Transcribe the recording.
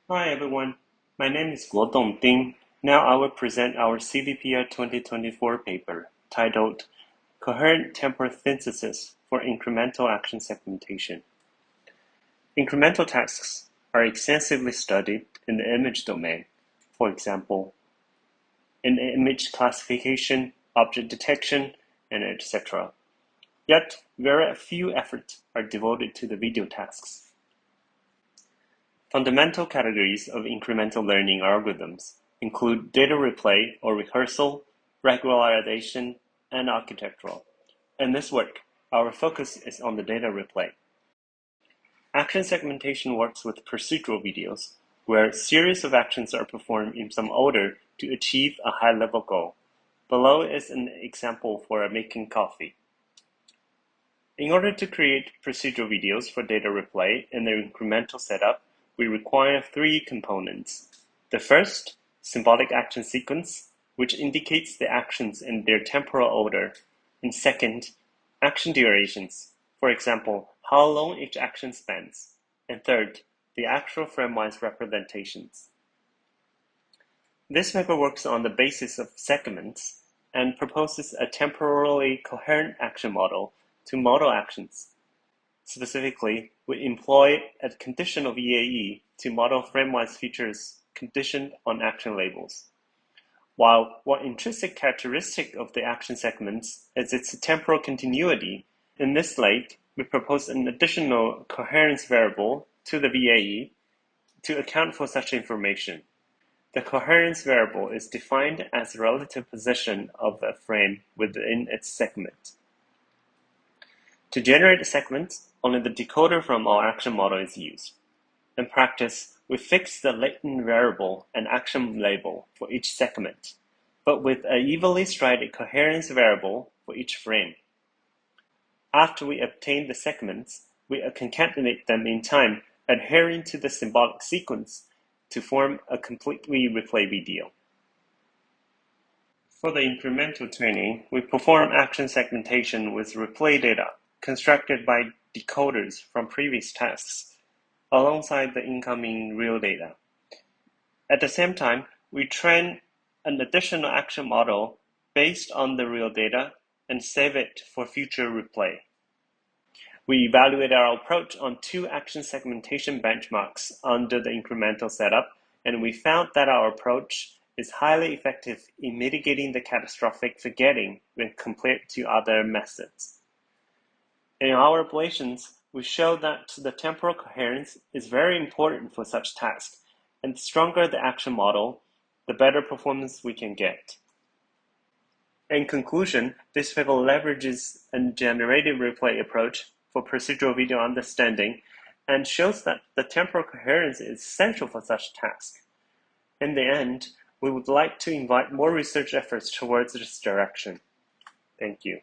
Hi everyone, my name is Guodong. Now I will present our CVPR 2024 paper titled Coherent Temporal Synthesis for Incremental Action Segmentation. Incremental tasks are extensively studied in the image domain, for example, in image classification, object detection, and etc. Yet, very few efforts are devoted to the video tasks. Fundamental categories of incremental learning algorithms include data replay or rehearsal, regularization, and architectural. In this work, our focus is on the data replay. Action segmentation works with procedural videos, where a series of actions are performed in some order to achieve a high-level goal. Below is an example for making coffee. In order to create procedural videos for data replay in the incremental setup, we require three components. The first, symbolic action sequence, which indicates the actions in their temporal order. And second, action durations, for example, how long each action spans. And third, the actual frame-wise representations. This paper works on the basis of segments and proposes a temporally coherent action model to model actions. Specifically, we employ a conditional VAE to model frame-wise features conditioned on action labels. While one intrinsic characteristic of the action segments is its temporal continuity, in this slide, we propose an additional coherence variable to the VAE to account for such information. The coherence variable is defined as the relative position of a frame within its segment. To generate segments, only the decoder from our action model is used. In practice, we fix the latent variable and action label for each segment, but with an evenly strided coherence variable for each frame. After we obtain the segments, we concatenate them in time, adhering to the symbolic sequence to form a completely replay video. For the incremental training, we perform action segmentation with replay data constructed by decoders from previous tasks, alongside the incoming real data. At the same time, we train an additional action model based on the real data and save it for future replay. We evaluate our approach on two action segmentation benchmarks under the incremental setup, and we found that our approach is highly effective in mitigating the catastrophic forgetting when compared to other methods. In our ablations, we show that the temporal coherence is very important for such tasks, and the stronger the action model, the better performance we can get. In conclusion, this paper leverages a generative replay approach for procedural video understanding and shows that the temporal coherence is essential for such tasks. In the end, we would like to invite more research efforts towards this direction. Thank you.